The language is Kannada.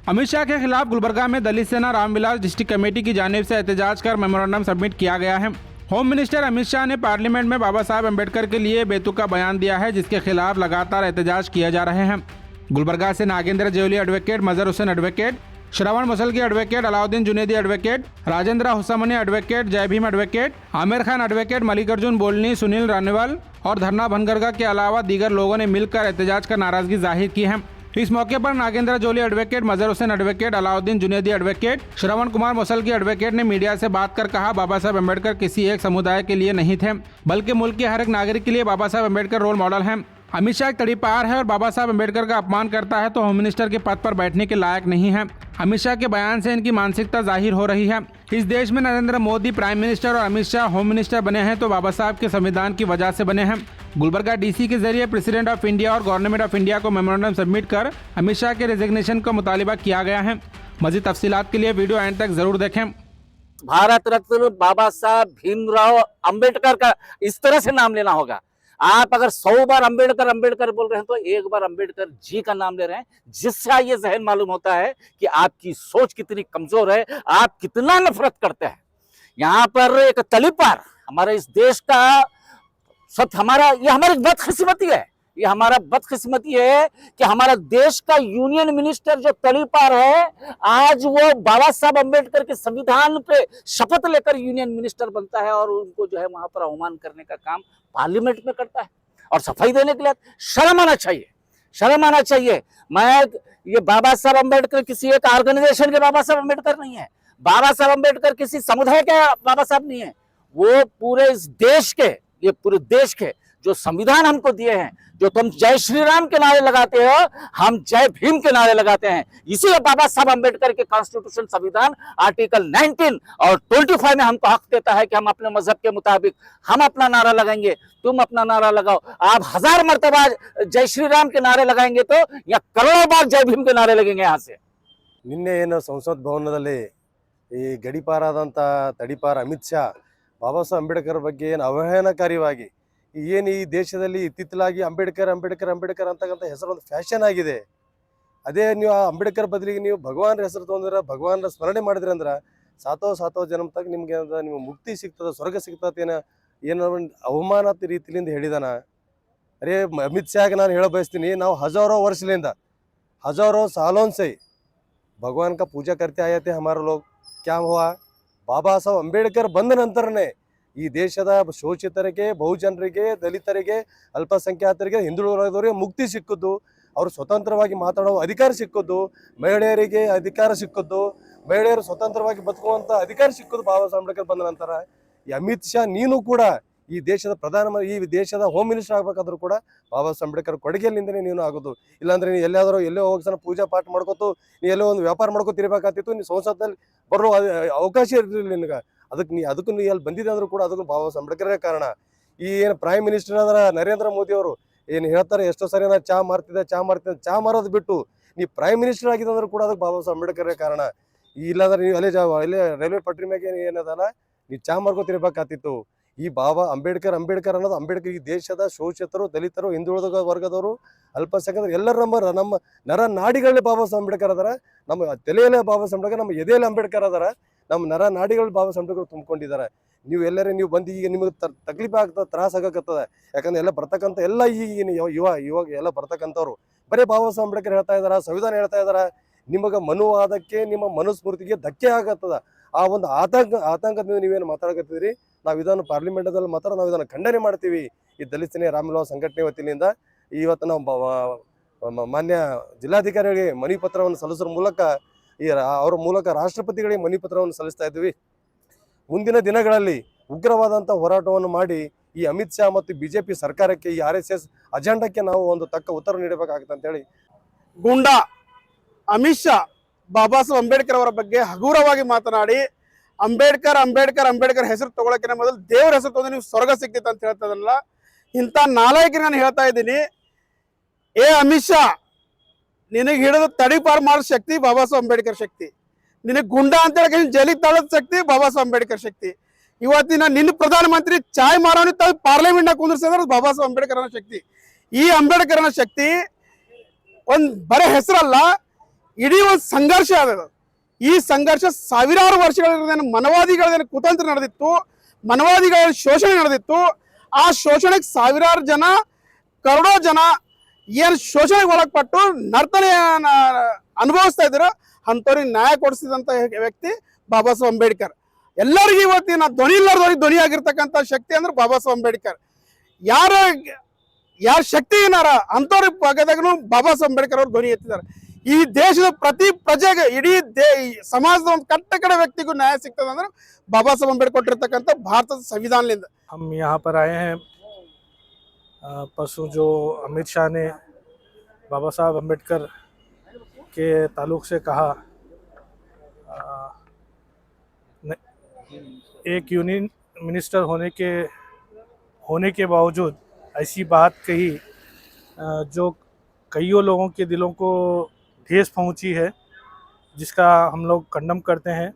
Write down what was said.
अमित शाह के खिलाफ गुलबर्गा में दलित सेना रामविलास डिस्ट्रिक्ट कमेटी की जानिब से एहतजाज कर मेमोरेंडम सबमिट किया गया है। होम मिनिस्टर अमित शाह ने पार्लियामेंट में बाबा साहब अम्बेडकर के लिए बेतुका बयान दिया है, जिसके खिलाफ लगातार एहतजाज किए जा रहे हैं। गुलबर्गा से Nagendra Jewali advocate, Mazhar Hussain advocate, Shravan Musalgi advocate, Allauddin Junedi advocate, Rajendra Husmani advocate, Jai Bhim advocate, Aamir Khan advocate, Mallikarjun Bolni, Sunil रानीवाल और धरना भनगरगा के अलावा दीगर लोगों ने मिलकर एहतजाज कर नाराजगी जाहिर की है। इस मौके पर नागेंद्र जोली advocate, Mazhar Hussain advocate, Allauddin Junedi advocate, Shravan Kumar मुसलगी advocate ने मीडिया से बात कर कहा, बाबा साहब अम्बेडकर किसी एक समुदाय के लिए नहीं थे, बल्कि मुल्क के हर एक नागरिक के लिए बाबा साहब अम्बेडकर रोल मॉडल हैं। अमित शाह एक तड़ीपार है और बाबा साहब अम्बेडकर का अपमान करता है तो होम मिनिस्टर के पद पर बैठने के लायक नहीं है। अमित शाह के बयान से इनकी मानसिकता जाहिर हो रही है। इस देश में नरेंद्र मोदी प्राइम मिनिस्टर और अमित शाह होम मिनिस्टर बने हैं तो बाबा साहब के संविधान की वजह से बने हैं। गुलबर्गा डीसी के जरिए प्रेसिडेंट ऑफ इंडिया और गवर्नमेंट ऑफ इंडिया को मेमोरेंडम सबमिट कर अमित शाह के रेजिग्नेशन का मुतालिबा किया गया है। मजीद तफसीलात के लिए वीडियो एंड तक जरूर देखें। भारत रत्न बाबा साहब भीमराव अंबेडकर का इस तरह से नाम लेना होगा। आप अगर 100 बार अंबेडकर अंबेडकर बोल रहे हैं तो एक बार अंबेडकर जी का नाम ले रहे हैं, जिससे ये जहन मालूम होता है कि आपकी सोच कितनी कमजोर है, आप कितना नफरत करते हैं। यहाँ पर एक तलीपार हमारे इस देश का सब ये हमारी बदकिस्मती है। ये हमारा बदकिस्मती है कि हमारा देश का यूनियन मिनिस्टर जो तलीपार है, आज वो बाबा साहब अम्बेडकर के संविधान पे शपथ लेकर यूनियन मिनिस्टर बनता है और उनको जो है वहां पर अवमान करने का काम पार्लियामेंट में करता है और सफाई देने के लिए शर्म आना चाहिए, शर्म आना चाहिए। ये बाबा साहब अम्बेडकर किसी एक ऑर्गेनाइजेशन के बाबा साहब अम्बेडकर नहीं है, बाबा साहब अम्बेडकर किसी समुदाय के बाबा साहब नहीं है, वो पूरे इस देश के, ये पूरे देश के जो संविधान हमको दिए हैं, जो तुम जय श्री राम के नारे लगाते हो, हम जय भीम के नारे लगाते हैं। इसीलिए बाबा साहब अम्बेडकर के कॉन्स्टिट्यूशन संविधान आर्टिकल 19 और 25 में हमको हक देता है कि हम अपने मजहब के मुताबिक हम अपना नारा लगाएंगे, तुम अपना नारा लगाओ। आप 1000 मर्तबा जय श्री राम के नारे लगाएंगे तो या करोड़ों बार जय भीम के नारे लगेंगे। यहाँ से ನಿನ್ನೆ ಏನು ಸಂಸತ್ ಭವನದಲ್ಲಿ ಈ ಗಡಿಪಾರಾದಂಥ ತಡಿಪಾರ ಅಮಿತ್ ಶಾ ಬಾಬಾ ಸಾಹೇಬ್ ಅಂಬೇಡ್ಕರ್ ಬಗ್ಗೆ ಏನು ಅವಹೇಳನಕಾರಿಯಾಗಿ ಏನು ಈ ದೇಶದಲ್ಲಿ ಇತ್ತಿತ್ತಲಾಗಿ ಅಂಬೇಡ್ಕರ್ ಅಂಬೇಡ್ಕರ್ ಅಂಬೇಡ್ಕರ್ ಅಂತಕ್ಕಂಥ ಹೆಸರೊಂದು ಫ್ಯಾಷನ್ ಆಗಿದೆ. ಅದೇ ನೀವು ಆ ಅಂಬೇಡ್ಕರ್ ಬದಲಿಗೆ ನೀವು ಭಗವಾನ್ ಹೆಸರು ತೊಗೊಂಡ್ರೆ, ಭಗವಾನ್ ಸ್ಮರಣೆ ಮಾಡಿದ್ರಿ ಅಂದ್ರೆ ಸಾತೋ ಜನ್ಮ ತಕ್ಕ ನಿಮ್ಗೆ ನಿಮ್ಗೆ ಮುಕ್ತಿ ಸಿಗ್ತದೆ, ಸ್ವರ್ಗ ಸಿಗ್ತದೆ ಏನೋ ಅವಮಾನ ರೀತಿಯಿಂದ ಹೇಳಿದಾನ. ಅರೇ ಅಮಿತ್ ಶಾಗೆ ನಾನು ಹೇಳ ಬಯಸ್ತೀನಿ, ನಾವು हजारों वर्षलिंद हजारों सालों से भगवान का पूजा करते आए थे हमारे लोग। क्या हुआ, बाबा साहब अंबेडकर ಬಂದ ನಂತರನೇ ಈ ದೇಶದ ಶೋಷಿತರಿಗೆ, ಬಹುಜನರಿಗೆ, ದಲಿತರಿಗೆ, ಅಲ್ಪಸಂಖ್ಯಾತರಿಗೆ, ಹಿಂದುಳಿದವರಿಗೆ ಮುಕ್ತಿ ಸಿಕ್ಕಿದ್ದು, ಅವರು ಸ್ವತಂತ್ರವಾಗಿ ಮಾತಾಡೋ ಅಧಿಕಾರ ಸಿಕ್ಕಿದ್ದು, ಮಹಿಳೆಯರಿಗೆ ಅಧಿಕಾರ ಸಿಕ್ಕಿದ್ದು, ಮಹಿಳೆಯರು ಸ್ವತಂತ್ರವಾಗಿ ಬದುಕುವಂಥ ಅಧಿಕಾರ ಸಿಕ್ಕಿದ್ದು ಬಾಬಾ ಸಾಹೇಬ್ ಅಂಬೇಡ್ಕರ್ ಬಂದ ನಂತರ. ಈ ಅಮಿತ್ ಶಾ ನೀನು ಕೂಡ ಈ ದೇಶದ ಪ್ರಧಾನಮಂತ್ರಿ, ಈ ದೇಶದ ಹೋಮ್ ಮಿನಿಸ್ಟರ್ ಆಗಬೇಕಾದ್ರೂ ಕೂಡ ಬಾಬಾ ಸಾಹೇಬ್ ಅಂಬೇಡ್ಕರ್ ಕೊಡುಗೆಯಲ್ಲಿಂದನೇ ನೀನು ಆಗೋದು. ಇಲ್ಲಾಂದ್ರೆ ನೀನು ಎಲ್ಲೋ ಹೋಗಿ ಪೂಜಾ ಪಾಠ ಮಾಡ್ಕೋತು, ನೀ ಎಲ್ಲೋ ಒಂದು ವ್ಯಾಪಾರ ಮಾಡ್ಕೋತಿರ್ಬೇಕಾಗ್ತಿತ್ತು. ನೀನು ಸಂಸತ್ತಲ್ಲಿ ಬರೋ ಅವಕಾಶ ಇರಲಿಲ್ಲ ನಿನಗೆ. ಅದಕ್ಕೂ ನೀ ಅಲ್ಲಿ ಬಂದಿದೆ ಅಂದ್ರೂ ಕೂಡ ಅದಕ್ಕೂ ಬಾಬಾ ಸಾಹೇಬ್ ಅಂಬೇಡ್ಕರೇ ಕಾರಣ. ಈ ಏನು ಪ್ರೈಮ್ ಮಿನಿಸ್ಟರ್ ಅಂದ್ರೆ ನರೇಂದ್ರ ಮೋದಿ ಅವರು ಏನು ಹೇಳ್ತಾರೆ, ಎಷ್ಟೋ ಸರಿ ನಾನು ಚಾ ಮಾರೋದು ಬಿಟ್ಟು ನೀ ಪ್ರೈಮ್ ಮಿನಿಸ್ಟರ್ ಆಗಿದೆ ಅಂದ್ರೂ ಕೂಡ ಅದಕ್ಕೆ ಬಾಬಾ ಸಾಹೇಬ್ ಅಂಬೇಡ್ಕರೇ ಕಾರಣ. ಇಲ್ಲಾಂದ್ರೆ ನೀವು ಅಲ್ಲೇ ರೈಲ್ವೆ ಪಟ್ರಿ ಮ್ಯಾಗೆ ಏನದಲ್ಲ ನೀ ಚಾ ಮಾರ್ಕೋತಿರ್ಬೇಕಾಗ್ತಿತ್ತು. ಈ ಬಾಬಾ ಅಂಬೇಡ್ಕರ್ ಅನ್ನೋದು ಅಂಬೇಡ್ಕರ್ ಈ ದೇಶದ ಶೋಷಿತರು, ದಲಿತರು, ಹಿಂದುಳಿದ ವರ್ಗದವರು, ಅಲ್ಪಸಂಖ್ಯಾತರು ಎಲ್ಲರೂ ನಮ್ಮ ನರ ನಾಡಿಗಳಲ್ಲಿ ಬಾಬಾ ಸಾಹೇಬ್ ಅಂಬೇಡ್ಕರ್ ಅದಾರ. ನಮ್ಮ ತಲೆಯಲ್ಲೇ ಬಾಬಾ ಸಾಹೇಬ್ ಅಂಬೇಡ್ಕರ್, ನಮ್ಮ ಎದೆಯಲ್ಲಿ ಅಂಬೇಡ್ಕರ್ ಅದಾರ. ನಮ್ಮ ನರ ನಾಡಿಗಳಲ್ಲಿ ಬಾಬಾ ಸಾಹೇಬ್ ಅಂಬೇಡ್ಕರ್ ತುಂಬಿಕೊಂಡಿದ್ದಾರೆ. ನೀವು ಎಲ್ಲರೂ ನೀವು ಬಂದು ಈಗ ನಿಮಗೆ ತಕ್ಲೀಫ್ ಆಗ್ತದೆ, ತ್ರಾಸ ಆಗಕತ್ತದ. ಯಾಕಂದ್ರೆ ಎಲ್ಲ ಬರ್ತಕ್ಕಂಥ ಎಲ್ಲ ಈಗಿನ ಇವಾಗ ಎಲ್ಲ ಬರ್ತಕ್ಕಂಥವ್ರು ಬರೀ ಬಾಬಾ ಸಾಹೇಬ್ ಅಂಬೇಡ್ಕರ್ ಹೇಳ್ತಾ ಇದಾರ, ಸಂವಿಧಾನ ಹೇಳ್ತಾ ಇದಾರ. ನಿಮಗೆ ಮನುವಾದಕ್ಕೆ, ನಿಮ್ಮ ಮನುಸ್ಮೃತಿಗೆ ಧಕ್ಕೆ ಆಗತ್ತದ. ಆ ಒಂದು ಆತಂಕದಿಂದ ನೀವೇನು ಮಾತಾಡಕತ್ತಿದ್ರಿ, ನಾವು ಇದನ್ನು ಪಾರ್ಲಿಮೆಂಟದಲ್ಲಿ ಮಾತ್ರ ನಾವು ಇದನ್ನು ಖಂಡನೆ ಮಾಡ್ತೀವಿ. ಈ ದಲಿತ ಸೇನೆ ರಾಮವಿಲಾಸ್ ಸಂಘಟನೆ ವತಿಯಿಂದ ಇವತ್ತು ನಾವು ಮಾನ್ಯ ಜಿಲ್ಲಾಧಿಕಾರಿಗಳಿಗೆ ಮನವಿ ಪತ್ರವನ್ನು ಸಲ್ಲಿಸೋದ್ರ ಮೂಲಕ ಅವರ ಮೂಲಕ ರಾಷ್ಟ್ರಪತಿಗಳಿಗೆ ಮನವಿ ಪತ್ರವನ್ನು ಸಲ್ಲಿಸ್ತಾ ಇದ್ವಿ. ಮುಂದಿನ ದಿನಗಳಲ್ಲಿ ಉಗ್ರವಾದಂಥ ಹೋರಾಟವನ್ನು ಮಾಡಿ ಈ ಅಮಿತ್ ಶಾ ಮತ್ತು ಬಿಜೆಪಿ ಸರ್ಕಾರಕ್ಕೆ, ಈ RSS ಅಜೆಂಡಕ್ಕೆ ನಾವು ಒಂದು ತಕ್ಕ ಉತ್ತರ ನೀಡಬೇಕಾಗುತ್ತೆ ಅಂತೇಳಿ. ಗೂಂಡಾ ಅಮಿತ್ ಶಾ ಬಾಬಾ ಸಾಹೇಬ್ ಅಂಬೇಡ್ಕರ್ ಅವರ ಬಗ್ಗೆ ಹಗುರವಾಗಿ ಮಾತನಾಡಿ ಅಂಬೇಡ್ಕರ್ ಹೆಸರು ತಗೊಳಕಿನ ಮೊದಲು ದೇವರ ಹೆಸರು ತಗೊಂಡು ನೀವು ಸ್ವರ್ಗ ಸಿಗ್ತೈತೆ ಅಂತ ಹೇಳ್ತದಲ್ಲ, ಇಂಥ ನಾಲಾಯಕರಿಗೆ ನಾನು ಹೇಳ್ತಾ ಇದ್ದೀನಿ, ಏ ಅಮಿತ್ ಶಾ, ನಿನಗೆ ಹಿಡಿದು ತಡಿಪಾರು ಮಾಡೋ ಶಕ್ತಿ ಬಾಬಾ ಸಾಹೇಬ್ ಅಂಬೇಡ್ಕರ್ ಶಕ್ತಿ. ನಿನಗೆ ಗುಂಡಾ ಅಂತ ಹೇಳಿ ಜೈಲಿಗೆ ತಳ್ಳೋದ್ ಶಕ್ತಿ ಬಾಬಾ ಸಾಹೇಬ್ ಅಂಬೇಡ್ಕರ್ ಶಕ್ತಿ. ಇವತ್ತಿನ ನಿನ್ನ ಪ್ರಧಾನಮಂತ್ರಿ ಚಾಯ್ ಮಾರೋನಿ ಪಾರ್ಲಿಮೆಂಟ್ ನಾಗ ಕುಂದ್ರಿಸಿದ್ರೆ ಬಾಬಾ ಸಾಹೇಬ್ ಅಂಬೇಡ್ಕರ್ ಶಕ್ತಿ. ಈ ಅಂಬೇಡ್ಕರ್ನ ಶಕ್ತಿ ಒಂದ್ ಬರೀ ಹೆಸರಲ್ಲ, ಇಡೀ ಒಂದು ಸಂಘರ್ಷ ಅದು. ಈ ಸಂಘರ್ಷ ಸಾವಿರಾರು ವರ್ಷಗಳಿಂದ ಮನವಾದಿಗಳ ಕುತಂತ್ರ ನಡೆದಿತ್ತು, ಮನವಾದಿಗಳ ಶೋಷಣೆ ನಡೆದಿತ್ತು. ಆ ಶೋಷಣೆಗೆ ಸಾವಿರಾರು ಜನ, ಕರೋಡೋ ಜನ ಏನು ಶೋಷಣೆಗೆ ಒಳಪಟ್ಟು ನರ್ತನೆ ಅನುಭವಿಸ್ತಾ ಇದ್ರು, ಅಂಥವ್ರಿಗೆ ನ್ಯಾಯ ಕೊಡಿಸಿದಂಥ ವ್ಯಕ್ತಿ ಬಾಬಾ ಸಾಹೇಬ್ ಅಂಬೇಡ್ಕರ್. ಎಲ್ಲರಿಗೂ ಇವತ್ತಿನ ಧ್ವನಿ ಇಲ್ಲದವ್ರಿಗೆ ಧ್ವನಿ ಆಗಿರ್ತಕ್ಕಂಥ ಶಕ್ತಿ ಅಂದ್ರೆ ಬಾಬಾ ಸಾಹೇಬ್ ಅಂಬೇಡ್ಕರ್. ಯಾರ ಶಕ್ತಿ ಏನಾರ ಅಂಥವ್ರ ಭಾಗದಾಗೂ ಬಾಬಾ ಸಾಹೇಬ್ ಅಂಬೇಡ್ಕರ್ ಅವರು ಧ್ವನಿ ಎತ್ತಿದ್ದಾರೆ. ಈ ದೇಶದ ಪ್ರತಿ ಪ್ರಜೆಗೆ, ಇಡೀ ಸಮಾಜದ ಒಂದು ಕಟ್ಟ ವ್ಯಕ್ತಿಗೂ ನ್ಯಾಯ ಸಿಗ್ತದೆ ಅಂದ್ರೆ ಬಾಬಾ ಸಾಹೇಬ್ ಅಂಬೇಡ್ಕರ್ ಕೊಟ್ಟಿರ್ತಕ್ಕಂಥ ಭಾರತದ ಸಂವಿಧಾನದಿಂದ. हम यहाँ पर आए हैं परसों जो अमित शाह ने बाबा साहब अम्बेडकर के ताल्लुक़ से कहा, एक यूनियन मिनिस्टर होने के बावजूद ऐसी बात कही जो कईयों लोगों के दिलों को ठेस पहुंची है, जिसका हम लोग कंडम करते हैं।